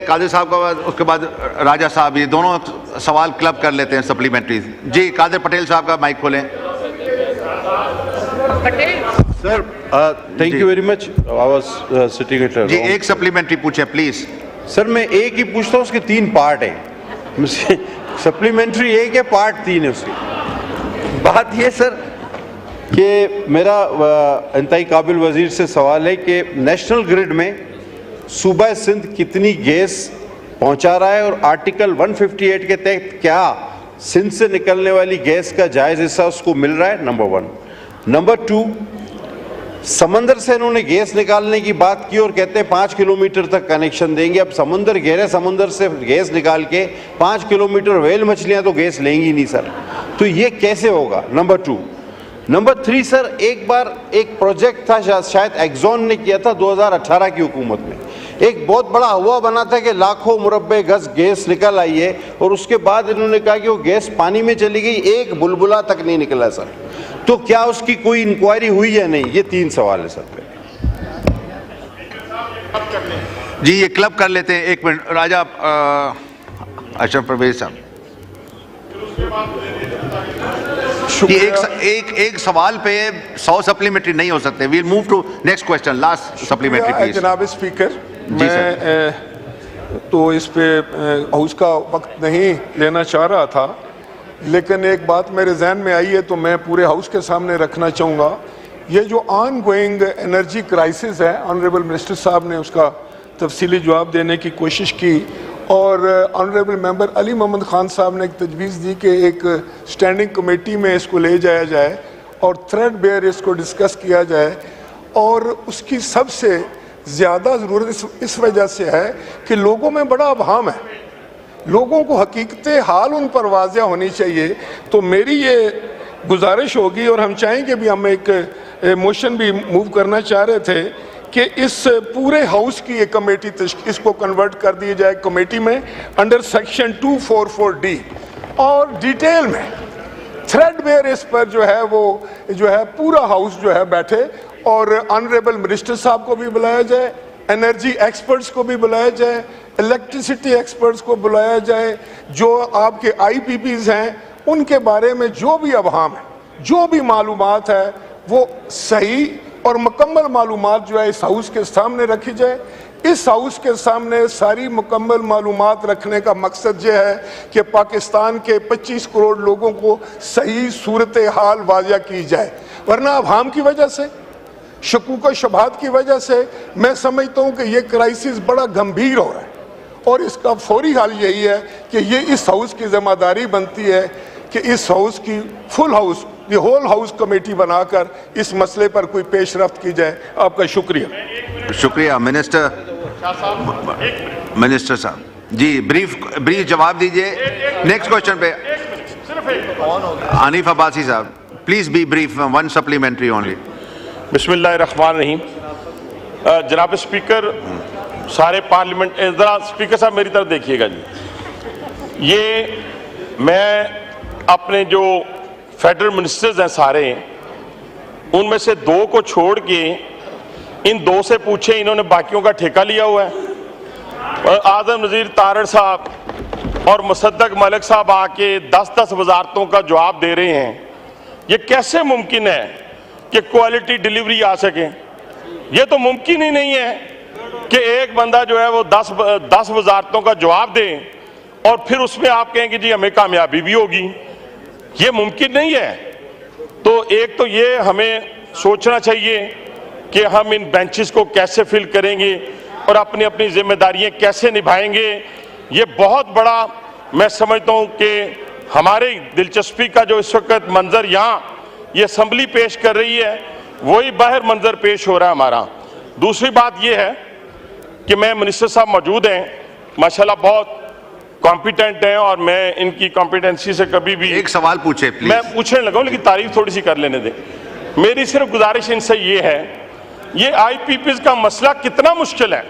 कादिर साहब का उसके बाद राजा साहब, ये दोनों सवाल क्लब कर लेते हैं सप्लीमेंट्री। जी कादिर पटेल साहब का माइक खोलें। Sir thank you very much. I was sitting at जी एक सप्लीमेंट्री पूछे प्लीज। सर मैं एक ही पूछता हूँ, उसके 3 पार्ट है। सप्लीमेंट्री एक है, पार्ट 3 है उसकी। बात ये सर कि मेरा इंतहाई काबिल वजीर से सवाल है कि नेशनल ग्रिड में सूबा सिंध कितनी गैस पहुंचा रहा है और आर्टिकल 158 के तहत क्या सिंध से निकलने वाली गैस का जायज़ हिस्सा उसको मिल रहा है, नंबर 1। नंबर 2, समंदर से इन्होंने गैस निकालने की बात की और कहते हैं 5 किलोमीटर तक कनेक्शन देंगे। अब समुंदर, गहरे समंदर से गैस निकाल के 5 किलोमीटर व्हेल मछलियां तो गैस लेंगी नहीं सर, तो ये कैसे होगा? नंबर 2। नंबर 3 सर, एक बार एक प्रोजेक्ट था, शायद एक्सॉन ने किया था 2018 की हुकूमत में, एक बहुत बड़ा हुआ बना था कि लाखों मुरब्बे गज गैस निकल आई है और उसके बाद इन्होंने कहा कि वो गैस पानी में चली गई, एक बुलबुला तक नहीं निकला सर। तो क्या उसकी कोई इंक्वायरी हुई या नहीं? ये 3 सवाल है सर पे। जी ये क्लब कर लेते हैं, 1 मिनट। राजा अशरफ परवेज साहब, एक सवाल पे 100 सप्लीमेंट्री नहीं हो सकते। We'll move to next question, last supplementary please. जनाब स्पीकर, मैं तो इस पे हाउस का वक्त नहीं लेना चाह रहा था, लेकिन एक बात मेरे जहन में आई है तो मैं पूरे हाउस के सामने रखना चाहूँगा। ये जो ऑन गोइंग एनर्जी क्राइसिस है, ऑनरेबल मिनिस्टर साहब ने उसका तफसीली जवाब देने की कोशिश की और ऑनरेबल मेंबर अली मोहम्मद खान साहब ने एक तजवीज़ दी कि एक स्टैंडिंग कमेटी में इसको ले जाया जाए और थ्रेड बेयर इसको डिस्कस किया जाए। और उसकी सबसे ज़्यादा ज़रूरत इस वजह से है कि लोगों में बड़ा अभाम है, लोगों को हकीकत हाल उन पर वाज़िया होनी चाहिए। तो मेरी ये गुजारिश होगी और हम चाहेंगे भी, हम एक मोशन भी मूव करना चाह रहे थे कि इस पूरे हाउस की एक कमेटी इसको कन्वर्ट कर दी जाए कमेटी में अंडर सेक्शन 244D और डिटेल में थ्रेडबेयर इस पर जो है वो जो है पूरा हाउस जो है बैठे और ऑनरेबल मिनिस्टर साहब को भी बुलाया जाए, एनर्जी एक्सपर्ट्स को भी बुलाया जाए, इलेक्ट्रिसिटी एक्सपर्ट्स को बुलाया जाए, जो आपके IPPs हैं उनके बारे में जो भी अभाम है, जो भी मालूमात है वो सही और मुकम्मल मालूमात जो है इस हाउस के सामने रखी जाए। इस हाउस के सामने सारी मुकम्मल मालूमात रखने का मकसद ये है कि पाकिस्तान के 25 करोड़ लोगों को सही सूरत हाल वाज़िया की जाए, वरना अभाम की वजह से, शकूक व शुबहात की वजह से मैं समझता हूँ कि ये क्राइसिस बड़ा गंभीर हो रहा है और इसका फौरी हाल यही है कि ये इस हाउस की जिम्मेदारी बनती है कि इस हाउस की फुल हाउस, ये होल हाउस कमेटी बनाकर इस मसले पर कोई पेशरफ्त की जाए। आपका शुक्रिया। शुक्रिया। मिनिस्टर साहब जी ब्रीफ जवाब दीजिए। नेक्स्ट क्वेश्चन पे आनिफ अब्बासी साहब, please be brief, 1 supplementary only. बिस्मिल्लाहिर्रहमानिर्रहीम। जनाब स्पीकर, सारे पार्लियामेंट, जरा स्पीकर साहब मेरी तरफ देखिएगा जी। ये मैं अपने जो फेडरल मिनिस्टर्स हैं सारे, उनमें से 2 को छोड़ के इन 2 से पूछे, इन्होंने बाकियों का ठेका लिया हुआ है। और आज़म नज़ीर तारड़ साहब और मुसद्दक मलिक साहब आके 10-10 वजारतों का जवाब दे रहे हैं। ये कैसे मुमकिन है कि क्वालिटी डिलीवरी आ सके? ये तो मुमकिन ही नहीं है कि एक बंदा जो है वो 10 वजारतों का जवाब दे और फिर उसमें आप कहेंगे जी हमें कामयाबी भी होगी। ये मुमकिन नहीं है। तो एक तो ये हमें सोचना चाहिए कि हम इन बेंचेस को कैसे फिल करेंगे और अपनी अपनी जिम्मेदारियां कैसे निभाएंगे। ये बहुत बड़ा मैं समझता हूँ कि हमारे दिलचस्पी का जो इस वक्त मंजर यहाँ ये असम्बली पेश कर रही है, वही बाहर मंजर पेश हो रहा है हमारा। दूसरी बात ये है कि मैं मिनिस्टर साहब मौजूद हैं, माशाल्लाह बहुत कॉम्पिटेंट हैं और मैं इनकी कॉम्पिटेंसी से कभी भी एक सवाल पूछे प्लीज। मैं पूछने लगा हूं, लेकिन तारीफ थोड़ी सी कर लेने दें। मेरी सिर्फ गुजारिश इनसे ये है, ये IPPs का मसला कितना मुश्किल है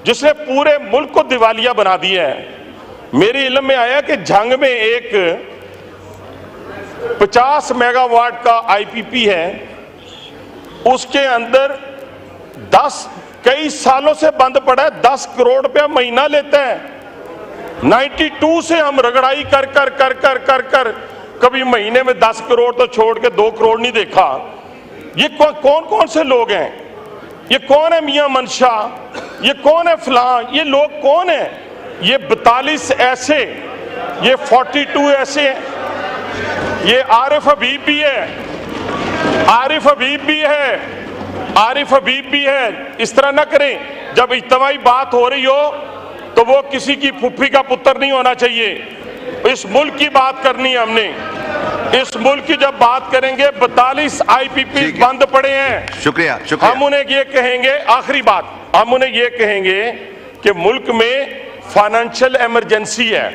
जिसने पूरे मुल्क को दिवालिया बना दिया है। मेरे इल्म में आया कि झंग में एक 50 मेगावाट का IPP है, उसके अंदर 10 कई सालों से बंद पड़ा है, 10 करोड़ रुपया महीना लेते हैं। 92 से हम रगड़ाई कर कर कर कर कर कर कभी महीने में 10 करोड़ तो छोड़ के 2 करोड़ नहीं देखा। ये कौन कौन से लोग हैं? ये कौन है मियां मनशा? ये कौन है फलां? ये लोग कौन है? ये 42 ऐसे, ये 42 ऐसे, ये आरिफ हबीब भी है, आरिफ हबीब भी है, आरिफ हबीब भी है। इस तरह ना करें। जब इज्तिमाई बात हो रही हो तो वो किसी की फुफ्फी का पुत्र नहीं होना चाहिए। इस मुल्क की बात करनी है हमने। इस मुल्क की जब बात करेंगे, 42 IPP बंद पड़े हैं। शुक्रिया, शुक्रिया। हम उन्हें ये कहेंगे, आखिरी बात, हम उन्हें ये कहेंगे कि मुल्क में फाइनेंशियल इमरजेंसी है।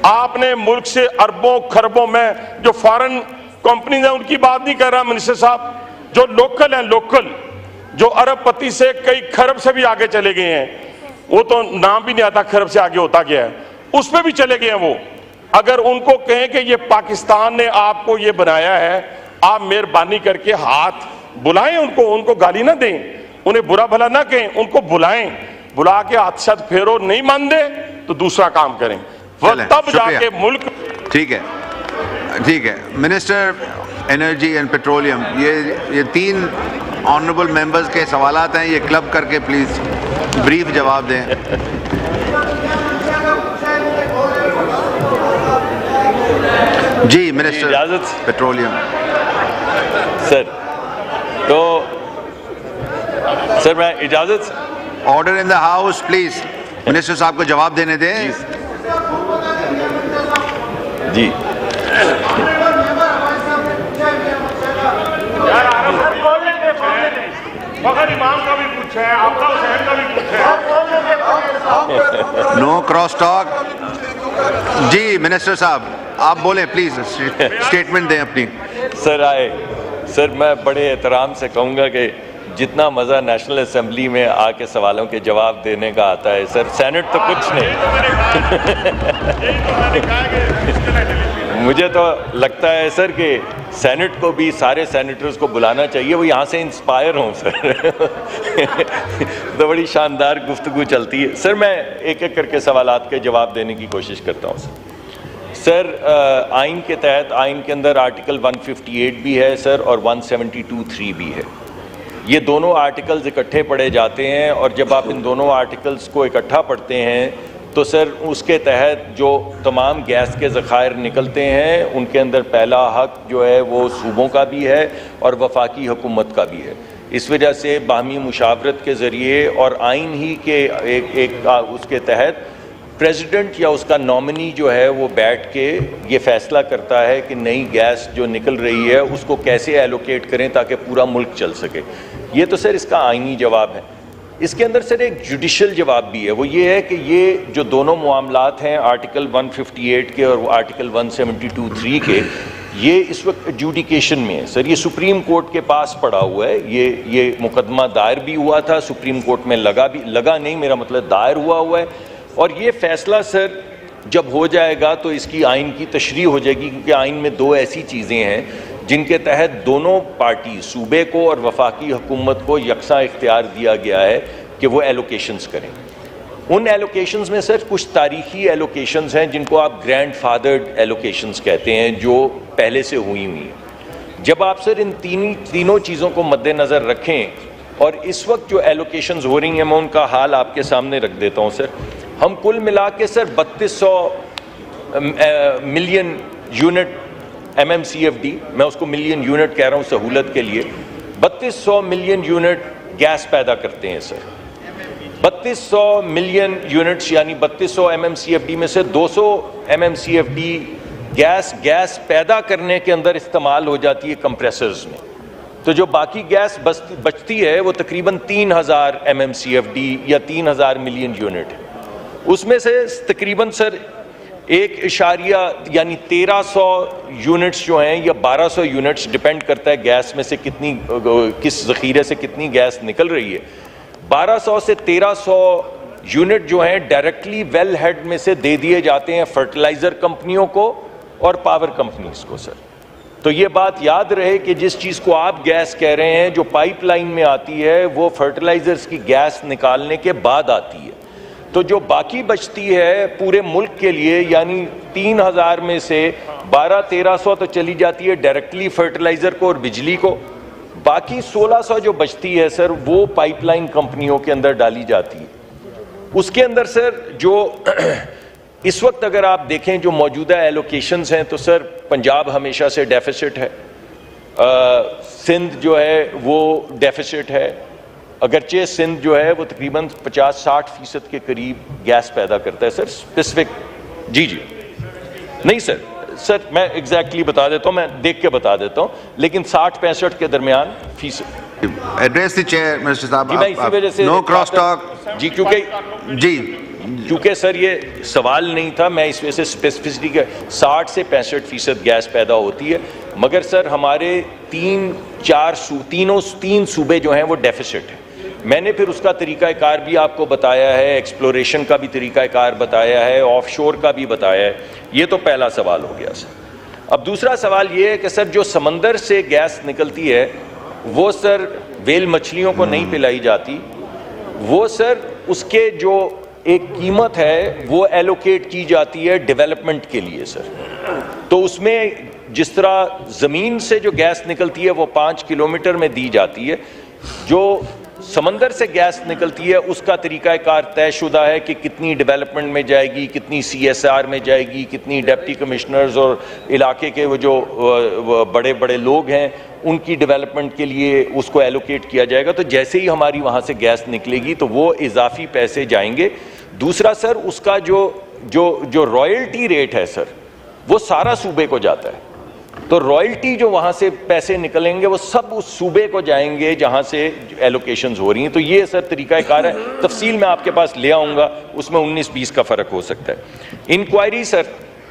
आपने मुल्क से अरबों खरबों में, जो फॉरेन कंपनीज हैं उनकी बात नहीं कर रहा मिनिस्टर साहब, जो लोकल हैं, लोकल जो अरबपति से कई खरब से भी आगे चले गए हैं, वो तो नाम भी नहीं आता खरब से आगे होता गया है, उस पर भी चले गए हैं वो। अगर उनको कहें कि ये पाकिस्तान ने आपको ये बनाया है, आप मेहरबानी करके हाथ बुलाएं उनको गाली ना दें, उन्हें बुरा भला ना कहें, उनको बुलाएं, बुला के हाथ साथ फेरो, नहीं मान दे तो दूसरा काम करें, तब जाके मुल्क। ठीक है, ठीक है। मिनिस्टर एनर्जी एंड पेट्रोलियम, ये 3 ऑनरेबल मेंबर्स के सवालात हैं, ये क्लब करके प्लीज ब्रीफ जवाब दें। जी मिनिस्टर इजाजत पेट्रोलियम। सर, तो सर मैं इजाजत, order in the house please. Minister साहब को जवाब देने दें। जी मगर इमाम का भी पूछा है, आपका हुसैन का भी पूछा है। No cross talk. जी मिनिस्टर साहब आप बोलें प्लीज, स्टेटमेंट दें अपनी। सर मैं बड़े एहतराम से कहूँगा कि जितना मज़ा नेशनल असेंबली में आके सवालों के जवाब देने का आता है, सर सेनेट तो कुछ नहीं। मुझे तो लगता है सर कि सेनेट को भी सारे सेनेटर्स को बुलाना चाहिए, वो यहाँ से इंस्पायर हों सर। तो बड़ी शानदार गुफ्तगू चलती है। सर मैं एक एक करके सवालात के जवाब देने की कोशिश करता हूँ सर। आइन के तहत, आइन के अंदर आर्टिकल 158 भी है सर और 172(3) भी है। ये दोनों आर्टिकल्स इकट्ठे पढ़े जाते हैं और जब आप इन दोनों आर्टिकल्स को इकट्ठा पढ़ते हैं तो सर उसके तहत जो तमाम गैस के ज़खायर निकलते हैं उनके अंदर पहला हक जो है वो सूबों का भी है और वफाकी हुकूमत का भी है। इस वजह से बाहमी मुशावरत के ज़रिए और आइन ही के उसके तहत प्रेसिडेंट या उसका नॉमिनी जो है वो बैठ के ये फ़ैसला करता है कि नई गैस जो निकल रही है उसको कैसे एलोकेट करें ताकि पूरा मुल्क चल सके। ये तो सर इसका आइनी जवाब है। इसके अंदर सर एक जुडिशल जवाब भी है, वो ये है कि ये जो दोनों मामलात हैं आर्टिकल 158 के और आर्टिकल 172(3) के, ये इस वक्त एडजुडिकेशन में है सर। ये सुप्रीम कोर्ट के पास पड़ा हुआ है। ये मुकदमा दायर भी हुआ था, सुप्रीम कोर्ट में लगा नहीं, मेरा मतलब दायर हुआ है। और ये फैसला सर जब हो जाएगा तो इसकी आइन की तशरीह हो जाएगी, क्योंकि आइन में 2 ऐसी चीज़ें हैं जिनके तहत दोनों पार्टी, सूबे को और वफाकी हुकूमत को यकसा इख्तियार दिया गया है कि वो एलोकेशंस करें। उन एलोकेशंस में सर कुछ तारीखी एलोकेशंस हैं जिनको आप ग्रैंड फादर्ड एलोकेशंस कहते हैं, जो पहले से हुई हैं। जब आप सर इन तीनों चीज़ों को मद्देनज़र रखें और इस वक्त जो एलोकेशंस हो रही हैं मैं उनका हाल आपके सामने रख देता हूँ सर। हम कुल मिला के सर 3200 मिलियन यूनिट MMCFD, मैं उसको मिलियन यूनिट कह रहा हूँ सहूलत के लिए, 3200 मिलियन यूनिट गैस पैदा करते हैं सर। 3200 मिलियन यूनिट्स यानी 3200 MMCFD में से 200 MMCFD गैस पैदा करने के अंदर इस्तेमाल हो जाती है कंप्रेसर्स में। तो जो बाकी गैस बचती है वो तकरीबन 3000 MMCFD या 3000 मिलियन यूनिट है। उसमें से तकरीबन सर 1 यानी 1300 यूनिट्स जो हैं या 1200 यूनिट्स, डिपेंड करता है गैस में से किस ज़ख़ीरे से कितनी गैस निकल रही है, 1200 से 1300 यूनिट जो हैं डायरेक्टली वेल हेड में से दे दिए जाते हैं फर्टिलाइज़र कंपनियों को और पावर कंपनीज को सर। तो ये बात याद रहे कि जिस चीज़ को आप गैस कह रहे हैं, जो पाइपलाइन में आती है, वो फर्टिलाइजर्स की गैस निकालने के बाद आती है। तो जो बाकी बचती है पूरे मुल्क के लिए, यानी 3000 में से 1200-1300 तो चली जाती है डायरेक्टली फर्टिलाइजर को और बिजली को, बाकी 1600 जो बचती है सर वो पाइपलाइन कंपनियों के अंदर डाली जाती है। उसके अंदर सर जो इस वक्त अगर आप देखें जो मौजूदा एलोकेशंस हैं, तो सर पंजाब हमेशा से डेफिसिट है, सिंध जो है वो डेफिसिट है, अगरचे सिंध जो है वो तकरीबन 50-60% के करीब गैस पैदा करता है सर स्पेसिफिक। जी नहीं सर मैं एग्जैक्टली बता देता हूँ, मैं देख के बता देता हूँ, लेकिन 60-65 के दरमियान फीसद। एड्रेस द चेयर मिनिस्टर साहब, जी मैं इसी वजह से नो क्रॉस टॉक जी, जी क्योंकि सर ये सवाल नहीं था, मैं इस वजह से स्पेसिफिसिटी के 60 से 65% गैस पैदा होती है, मगर सर हमारे तीन सूबे जो हैं वो डेफिसिट है। मैंने फिर उसका तरीक़ाकार भी आपको बताया है, एक्सप्लोरेशन का भी तरीक़ाकार बताया है, ऑफशोर का भी बताया है। ये तो पहला सवाल हो गया सर। अब दूसरा सवाल ये है कि सर जो समंदर से गैस निकलती है वो सर वेल मछलियों को नहीं पिलाई जाती, वो सर उसके जो एक कीमत है वो एलोकेट की जाती है डेवलपमेंट के लिए सर। तो उसमें जिस तरह ज़मीन से जो गैस निकलती है वो 5 किलोमीटर में दी जाती है, जो समंदर से गैस निकलती है उसका तरीक़ाकार तयशुदा है कि कितनी डेवलपमेंट में जाएगी, कितनी CSR में जाएगी, कितनी डिप्टी कमिश्नर्स और इलाके के वो जो बड़े बड़े लोग हैं उनकी डेवलपमेंट के लिए उसको एलोकेट किया जाएगा। तो जैसे ही हमारी वहाँ से गैस निकलेगी तो वो इजाफी पैसे जाएंगे। दूसरा सर उसका जो रॉयल्टी रेट है सर वो सारा सूबे को जाता है, तो रॉयल्टी जो वहाँ से पैसे निकलेंगे वो सब उस सूबे को जाएंगे जहाँ से एलोकेशंस हो रही हैं। तो ये सर तरीक़ाकार है, तफसील मैं आपके पास ले आऊँगा, उसमें 19-20 का फ़र्क हो सकता है। इंक्वायरी सर,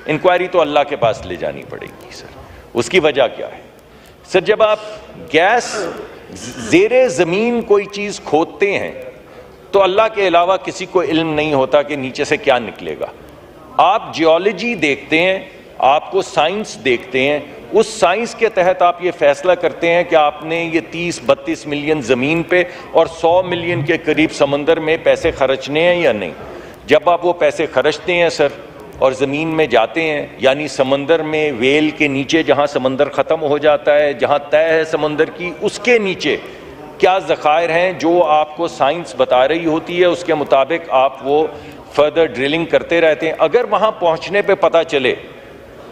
इंक्वायरी तो अल्लाह के पास ले जानी पड़ेगी सर। उसकी वजह क्या है सर, जब आप गैस ज़ेरे ज़मीन कोई चीज़ खोदते हैं तो अल्लाह के अलावा किसी को इल्म नहीं होता कि नीचे से क्या निकलेगा। आप जियोलॉजी देखते हैं, आपको साइंस देखते हैं, उस साइंस के तहत आप ये फैसला करते हैं कि आपने ये 30-32 मिलियन ज़मीन पे और 100 मिलियन के करीब समंदर में पैसे खर्चने हैं या नहीं। जब आप वो पैसे खर्चते हैं सर और ज़मीन में जाते हैं, यानी समंदर में वेल के नीचे जहाँ समंदर ख़त्म हो जाता है, जहाँ तय है समंदर की, उसके नीचे क्या ज़खायर हैं जो आपको साइंस बता रही होती है, उसके मुताबिक आप वो फर्दर ड्रिलिंग करते रहते हैं। अगर वहाँ पहुँचने पे पता चले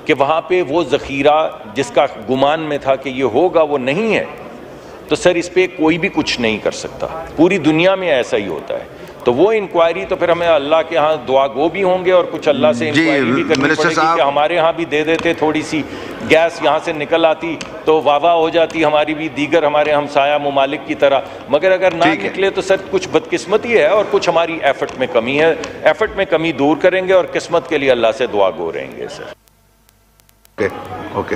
कि वहाँ पे वो ज़ख़ीरा जिसका गुमान में था कि ये होगा वो नहीं है, तो सर इस पे कोई भी कुछ नहीं कर सकता। पूरी दुनिया में ऐसा ही होता है। तो वो इंक्वायरी तो फिर हमें अल्लाह के यहाँ दुआ गो भी होंगे और कुछ अल्लाह से इंक्वायरी भी करनी पड़ेगी कि हमारे यहाँ भी दे देते, थोड़ी सी गैस यहाँ से निकल आती तो वाह हो जाती हमारी भी दीगर हमारे हमसाया मुमालिक की तरह। मगर अगर ना निकले तो सर कुछ बदकिस्मती है और कुछ हमारी एफर्ट में कमी है। एफर्ट में कमी दूर करेंगे और किस्मत के लिए अल्लाह से दुआ गो रहेंगे सर। ओके